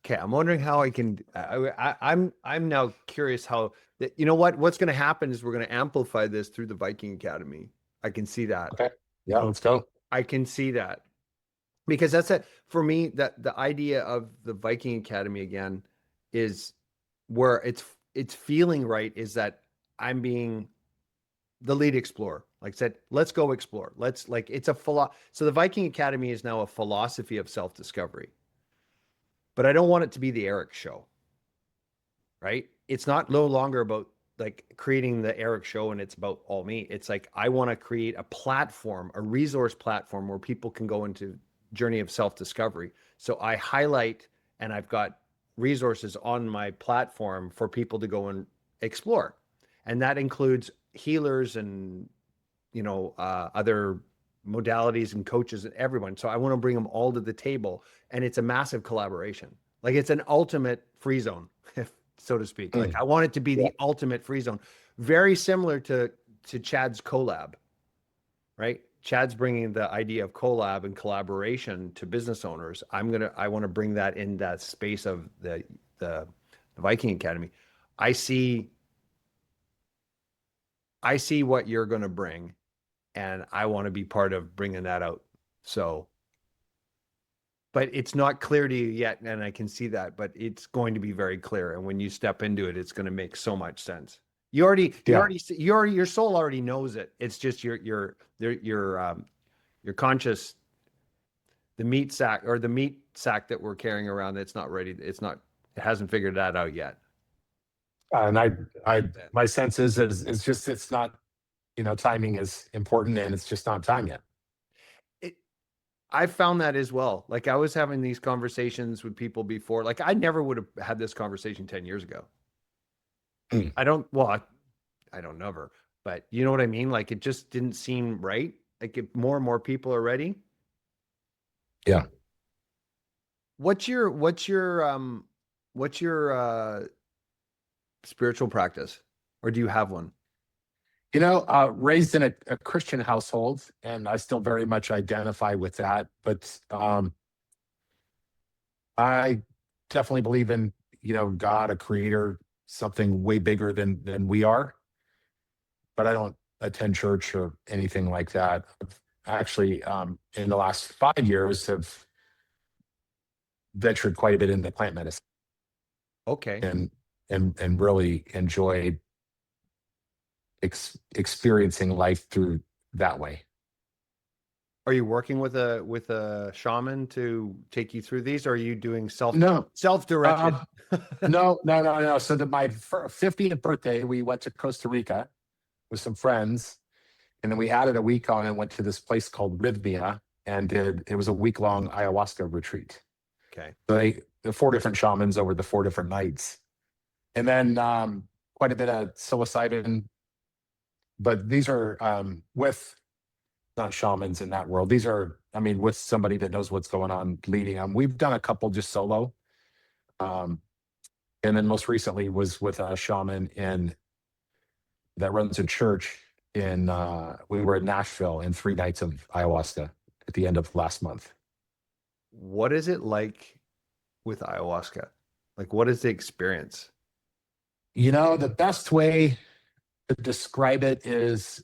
S1: Okay, I'm wondering how I can. I'm now curious how that. You know what's going to happen is we're going to amplify this through the Viking Academy. I can see that.
S2: Okay. Yeah. Let's go.
S1: I can see that because that's it for me. That the idea of the Viking Academy again is where it's feeling right. Is that I'm being the lead explorer. Like I said, let's go explore. Let's like it's a so the Viking Academy is now a philosophy of self discovery. But I don't want it to be the Erik show. Right? It's not no longer about like creating the Erik show and it's about all me. It's like I want to create a platform, a resource platform where people can go into journey of self-discovery. So I highlight and I've got resources on my platform for people to go and explore. And that includes healers and other modalities and coaches and everyone. So I want to bring them all to the table and it's a massive collaboration. Like it's an ultimate free zone, if so to speak. Like
S2: Mm.
S1: I want it to be
S2: Yeah.
S1: the ultimate free zone, very similar to Chad's collab, right? Chad's bringing the idea of collab and collaboration to business owners. I want to bring that in that space of the Viking Academy. I see I see what you're going to bring and I want to be part of bringing that out. So, but it's not clear to you yet, and I can see that, but it's going to be very clear. And when you step into it, it's going to make so much sense.
S2: Yeah.
S1: Your soul already knows it. It's just your conscious, the meat sack or the meat sack that we're carrying around. It's not ready. It hasn't figured that out yet.
S2: And my sense is it's just, it's not, timing is important and it's just not time yet.
S1: It, I found that as well. Like I was having these conversations with people before. Like I never would have had this conversation 10 years ago.
S2: Mm.
S1: I don't never, but you know what I mean? Like it just didn't seem right. Like if more and more people are ready.
S2: Yeah.
S1: What's your spiritual practice? Or do you have one?
S2: Raised in a Christian household, and I still very much identify with that. But I definitely believe in, God, a creator, something way bigger than we are. But I don't attend church or anything like that. I've actually, in the last 5 years, have ventured quite a bit into plant medicine
S1: Okay.
S2: and and really enjoy experiencing life through that way.
S1: Are you working with a shaman to take you through these, or are you doing
S2: No,
S1: self-directed?
S2: um, no. So that my 50th birthday, we went to Costa Rica with some friends, and then we added a week on and went to this place called Rhythmia and it was a week long ayahuasca retreat.
S1: Okay.
S2: So the four different shamans over the 4 different nights, and then quite a bit of psilocybin. But these are with not shamans in that world. These are, I mean, with somebody that knows what's going on leading them. We've done a couple just solo. Um, and then most recently was with a shaman in that runs a church in we were in Nashville in 3 nights of ayahuasca at the end of last month.
S1: What is it like with ayahuasca? Like, what is the experience?
S2: The best way to describe it is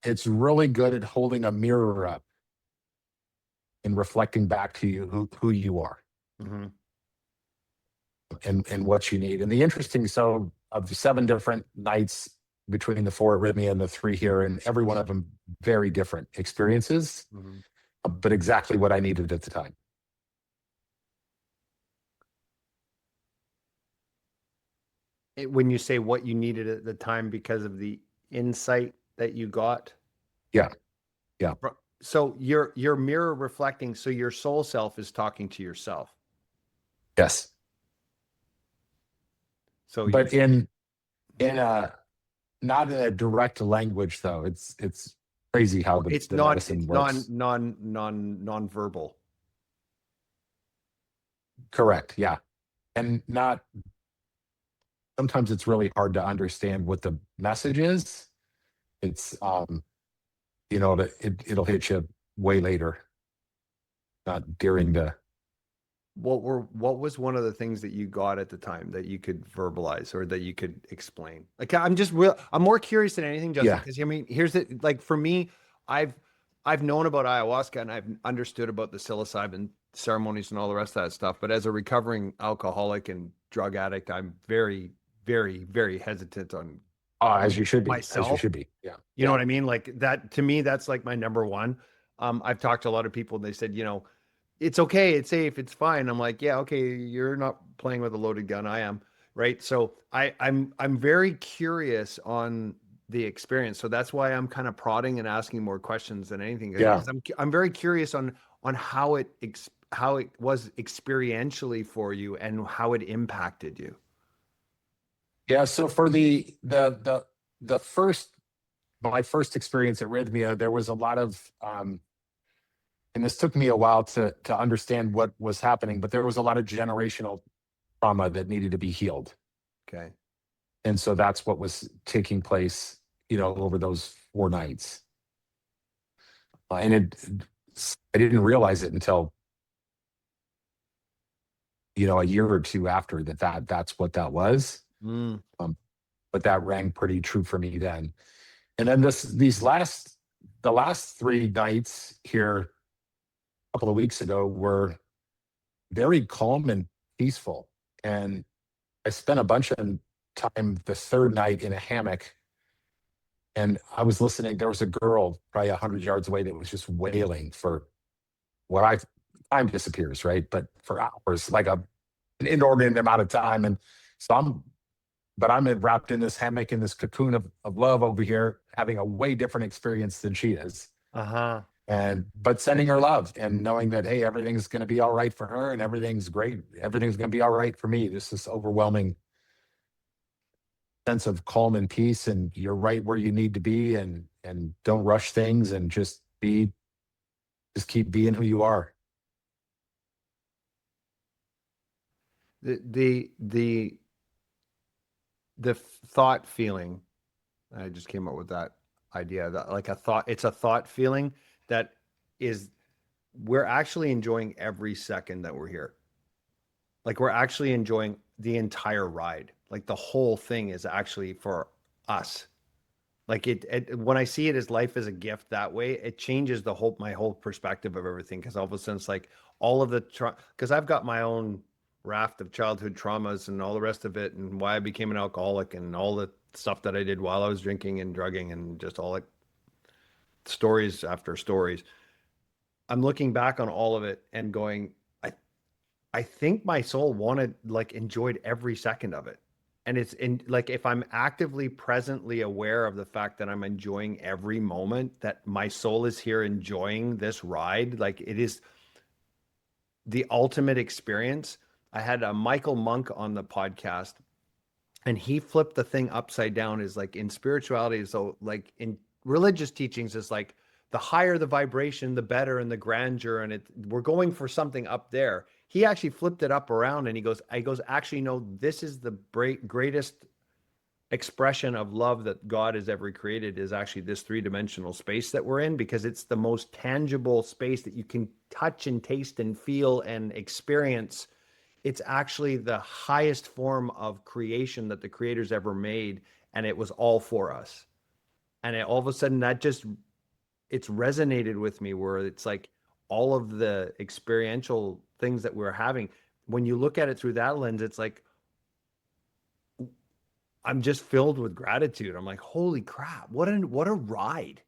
S2: it's really good at holding a mirror up and reflecting back to you who you are
S1: Mm-hmm.
S2: and what you need. And the interesting, so of the 7 different nights between the 4 at and the 3 here, and every one of them very different experiences,
S1: Mm-hmm.
S2: but exactly what I needed at the time.
S1: When you say what you needed at the time because of the insight that you got,
S2: Yeah, yeah,
S1: so your mirror reflecting, so your soul self is talking to yourself.
S2: yes.
S1: So you,
S2: But in a not in a direct language though. It's crazy how
S1: it's
S2: the
S1: non
S2: medicine
S1: it's non
S2: works.
S1: non non non-verbal.
S2: Correct. Yeah. And not sometimes it's really hard to understand what the message is. It's it'll hit you way later, not during the
S1: What was one of the things that you got at the time that you could verbalize or that you could explain? Like, I'm more curious than anything, Justin,
S2: yeah,
S1: because I mean, here's the, like, for me, I've I've known about ayahuasca and I've understood about the psilocybin ceremonies and all the rest of that stuff. But as a recovering alcoholic and drug addict, I'm very, very, very hesitant on
S2: as you should be, as you
S1: myself.
S2: should be. Yeah,
S1: You know
S2: yeah,
S1: what I mean? Like that to me, that's like my number one. I've talked to a lot of people and they said, it's okay, it's safe, it's fine. I'm like, yeah, okay, you're not playing with a loaded gun. I am, right? So I'm very curious on the experience. So that's why I'm kind of prodding and asking more questions than anything
S2: yeah,
S1: because I'm very curious on how how it was experientially for you and how it impacted you.
S2: yeah. So for the first my first experience at Rhythmia, there was a lot of and this took me a while to understand what was happening, but there was a lot of generational trauma that needed to be healed.
S1: Okay.
S2: And so that's what was taking place, over those 4 nights. And I didn't realize it until, a year or two after that's what that was.
S1: Mm.
S2: Um, but that rang pretty true for me then. And then the last 3 nights here a couple of weeks ago were very calm and peaceful. And I spent a bunch of time the third night in a hammock and I was listening. There was a girl probably 100 yards away that was just wailing for what time disappears, right? But for hours, like an inordinate amount of time. And so I'm wrapped in this hammock in this cocoon of love over here, having a way different experience than she is.
S1: Uh-huh.
S2: But sending her love and knowing that, hey, everything's going to be all right for her and everything's great. Everything's going to be all right for me. This overwhelming sense of calm and peace, and you're right where you need to be, and don't rush things, and just keep being who you are.
S1: The the thought feeling, I just came up with that idea that like a thought, it's a thought feeling that is we're actually enjoying every second that we're here. Like we're actually enjoying the entire ride. Like the whole thing is actually for us. Like when I see it as life as a gift that way, it changes my whole perspective of everything. Cause all of a sudden it's like all of the, cause I've got my own raft of childhood traumas and all the rest of it, and why I became an alcoholic and all the stuff that I did while I was drinking and drugging and just all like stories after stories. I'm looking back on all of it and going, I think my soul wanted, like, enjoyed every second of it. And it's in, like, if I'm actively presently aware of the fact that I'm enjoying every moment, that my soul is here enjoying this ride, like it is the ultimate experience. I had a Michael Monk on the podcast, and he flipped the thing upside down. Is like in spirituality, so like in religious teachings, is like the higher the vibration, the better, and the grandeur, and we're going for something up there. He actually flipped it up around, and he goes, actually, no, this is the greatest expression of love that God has ever created, is actually this three-dimensional space that we're in, because it's the most tangible space that you can touch and taste and feel and experience. It's actually the highest form of creation that the creator's ever made, and it was all for us. And all of a sudden, it's resonated with me, where it's like all of the experiential things that we're having, when you look at it through that lens, it's like I'm just filled with gratitude. I'm like, holy crap, what a ride.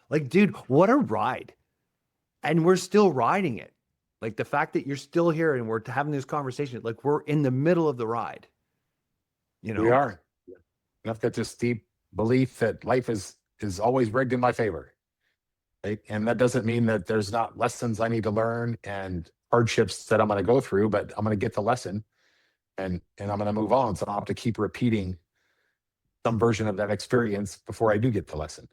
S1: Like, dude, what a ride. And we're still riding it. Like the fact that you're still here and we're having this conversation, like we're in the middle of the ride, you
S2: We
S1: know?
S2: are. And I've got this deep belief that life is always rigged in my favor. Right? And that doesn't mean that there's not lessons I need to learn and hardships that I'm going to go through, but I'm going to get the lesson and I'm going to move on. So I'll have to keep repeating some version of that experience before I do get the lesson.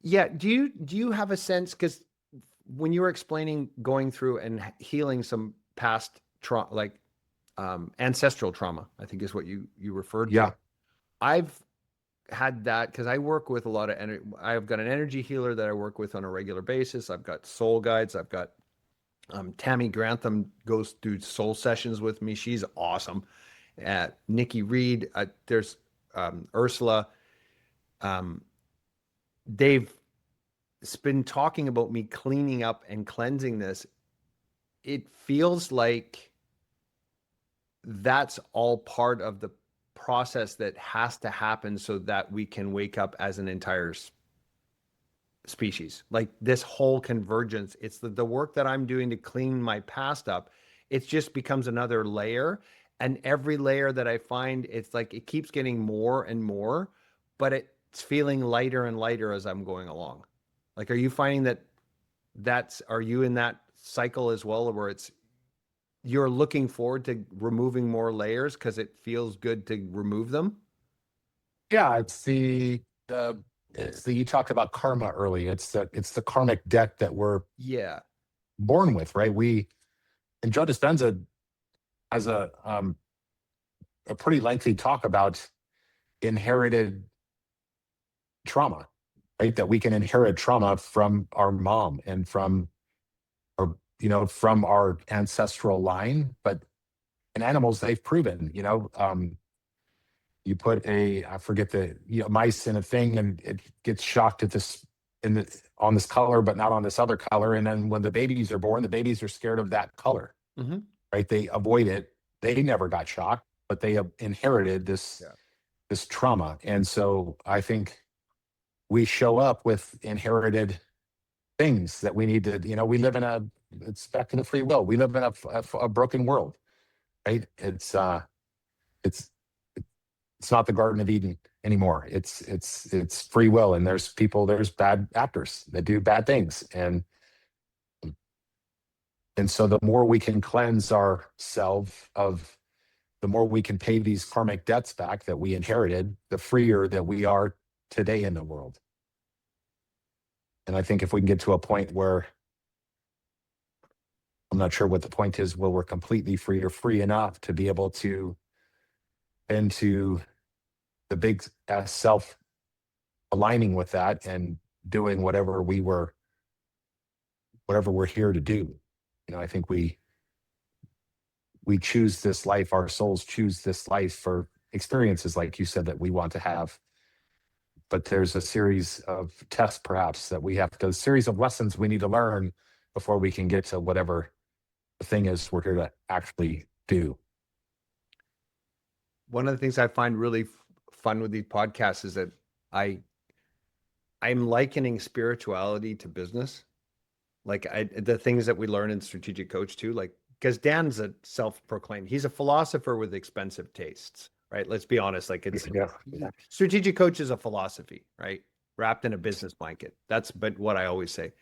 S1: Yeah. Do you have a sense? Because when you were explaining going through and healing some past trauma, like ancestral trauma, I think is what you referred to.
S2: Yeah.
S1: I've had that because I work with a lot of energy. I've got an energy healer that I work with on a regular basis. I've got soul guides. I've got Tammy Grantham goes through soul sessions with me. She's awesome. Nikki Reed. There's Ursula. Um, they've been talking about me cleaning up and cleansing this. It feels like that's all part of the process that has to happen so that we can wake up as an entire species. Like this whole convergence, it's the work that I'm doing to clean my past up. It just becomes another layer. And every layer that I find, it's like it keeps getting more and more, but it's feeling lighter and lighter as I'm going along. Like, are you finding are you in that cycle as well, where you're looking forward to removing more layers because it feels good to remove them?
S2: Yeah. You talked about karma early. It's the karmic debt that we're
S1: Yeah.
S2: born with, right? And Joe Dispenza has a pretty lengthy talk about inherited trauma, right? That we can inherit trauma from our mom and from our ancestral line. But in animals, they've proven, you put I forget mice in a thing and it gets shocked at this on this color, but not on this other color. And then when the babies are born, the babies are scared of that color,
S1: Mm-hmm.
S2: right? They avoid it. They never got shocked, but they have inherited
S1: Yeah.
S2: this trauma. And so I think we show up with inherited things that we need to, we live it's back to the free will. We live in a broken world, right? It's not the Garden of Eden anymore. It's free will, and there's bad actors that do bad things, and so the more we can cleanse ourselves of, the more we can pay these karmic debts back that we inherited, the freer that we are today in the world. And I think if we can get to a point where, I'm not sure what the point is, where we're completely free or free enough to be able to into the big self, aligning with that and doing whatever we're here to do. I think we choose this life, our souls choose this life for experiences, like you said, that we want to have. But there's a series of tests, perhaps, a series of lessons we need to learn before we can get to whatever The thing is, we're here to actually do.
S1: One of the things I find really fun with these podcasts is that I I'm likening spirituality to business. Like the things that we learn in strategic coach too, like because Dan's a self-proclaimed, he's a philosopher with expensive tastes, right? Let's be honest. Like it's
S2: Yeah. Yeah.
S1: strategic coach is a philosophy, right? Wrapped in a business blanket. That's but what I always say.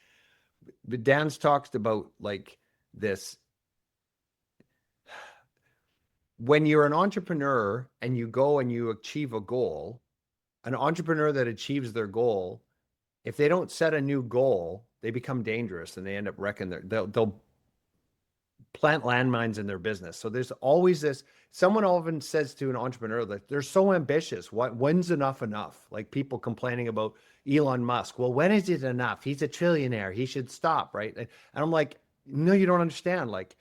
S1: But Dan's talked about like this. When you're an entrepreneur and you go and you achieve a goal, an entrepreneur that achieves their goal, if they don't set a new goal, they become dangerous and they end up wrecking they'll plant landmines in their business. So there's always this. Someone often says to an entrepreneur that they're so ambitious. When's enough? Like people complaining about Elon Musk. Well, when is it enough? He's a trillionaire. He should stop, right? And I'm like, no, you don't understand. Like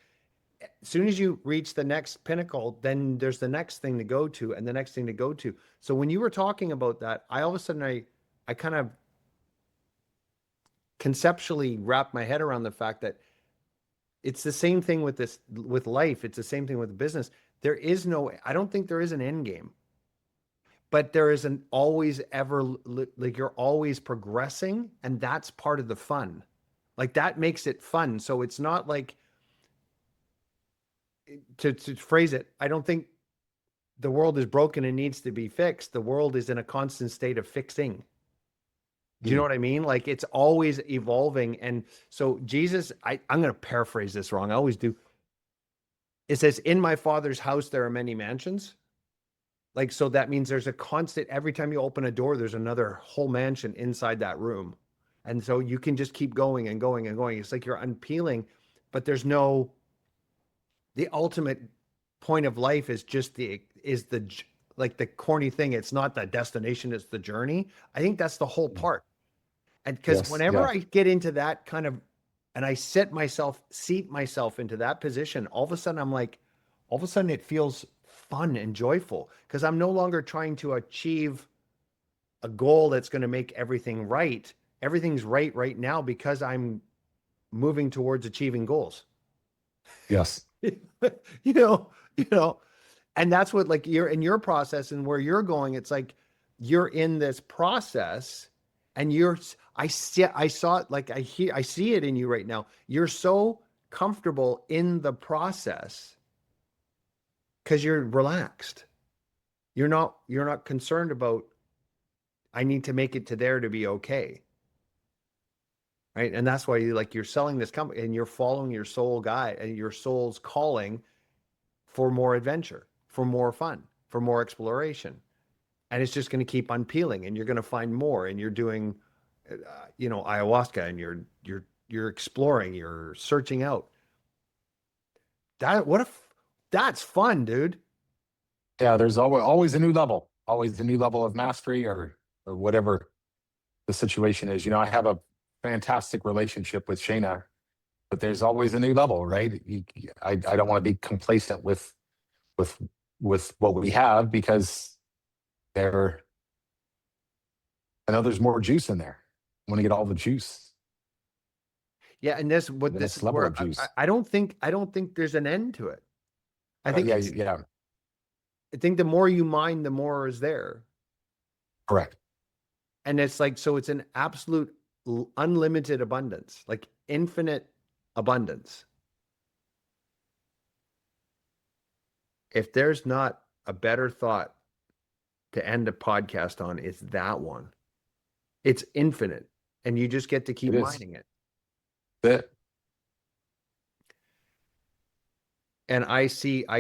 S1: as soon as you reach the next pinnacle, then there's the next thing to go to and the next thing to go to. So when you were talking about that, I all of a sudden I kind of conceptually wrapped my head around the fact that it's the same thing with this with life. It's the same thing with business. There is no, I don't think there is an end game, but there is an always ever like you're always progressing, and that's part of the fun. Like that makes it fun. So it's not like to phrase it, I don't think the world is broken and needs to be fixed. The world is in a constant state of fixing. Do you know what I mean? Like it's always evolving. And so Jesus, I'm going to paraphrase this wrong. I always do. It says, in my father's house, there are many mansions. Like, so that means there's a constant, every time you open a door, there's another whole mansion inside that room. And so you can just keep going and going and going. It's like you're unpeeling, but there's no, the ultimate point of life is just like the corny thing. It's not the destination, it's the journey. I think that's the whole part. And because
S2: Yes.
S1: whenever
S2: Yeah.
S1: I get into that kind of, and I seat myself into that position, all of a sudden I'm like, all of a sudden it feels fun and joyful because I'm no longer trying to achieve a goal that's going to make everything right. Everything's right now because I'm moving towards achieving goals.
S2: Yes.
S1: you know, you know, and that's what like you're in your process and where you're going. It's like you're in this process and I saw it like I see it in you right now. You're so comfortable in the process because you're relaxed. You're not concerned about I need to make it to there to be okay. Right. And that's why you're selling this company and you're following your soul guide and your soul's calling for more adventure, for more fun, for more exploration. And it's just going to keep unpeeling and you're going to find more and you're doing ayahuasca and you're exploring, you're searching out. That's fun, dude.
S2: Yeah. There's always a new level, always a new level of mastery or whatever the situation is. I have a fantastic relationship with Shayna, but there's always a new level, right? I don't want to be complacent with what we have because I know there's more juice in there. I want to get all the juice.
S1: Yeah, and this is
S2: level
S1: where
S2: of juice.
S1: I don't think there's an end to it. I think
S2: yeah,
S1: I think the more you mine, the more is there.
S2: correct.
S1: And it's like so it's an absolute unlimited abundance, like infinite abundance. If there's not a better thought to end a podcast on, it's that one. It's infinite, and you just get to keep mining it.
S2: That
S1: And I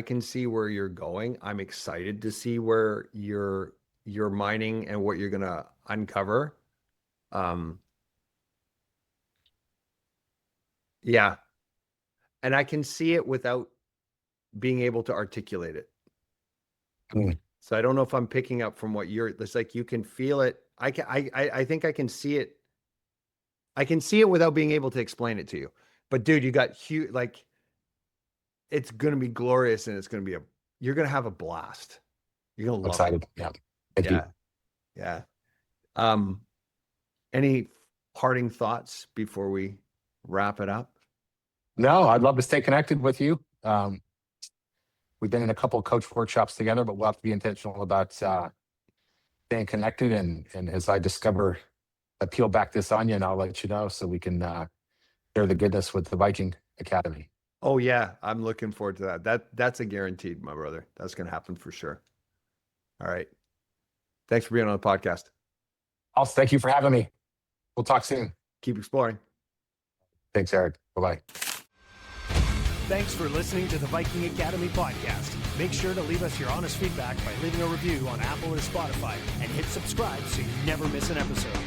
S1: can see where you're going. I'm excited to see where you're mining and what you're gonna uncover. Yeah. And I can see it without being able to articulate it. So I don't know if I'm picking up from what it's like you can feel it. I think I can see it. I can see it without being able to explain it to you. But dude, you got huge, like it's gonna be glorious and you're gonna have a blast. You're gonna love
S2: excited.
S1: it.
S2: Yeah. Thank you.
S1: Yeah. Any parting thoughts before we wrap it up?
S2: No, I'd love to stay connected with you. We've been in a couple of coach workshops together, but we'll have to be intentional about staying connected. And as I peel back this onion, I'll let you know so we can share the goodness with the Viking Academy.
S1: Oh yeah, I'm looking forward to that. That's a guaranteed, my brother. That's going to happen for sure. All right. Thanks for being on the podcast.
S2: Thank you for having me. We'll talk soon.
S1: Keep exploring.
S2: Thanks, Erik. Bye-bye.
S3: Thanks for listening to the Viking Academy podcast. Make sure to leave us your honest feedback by leaving a review on Apple or Spotify and hit subscribe so you never miss an episode.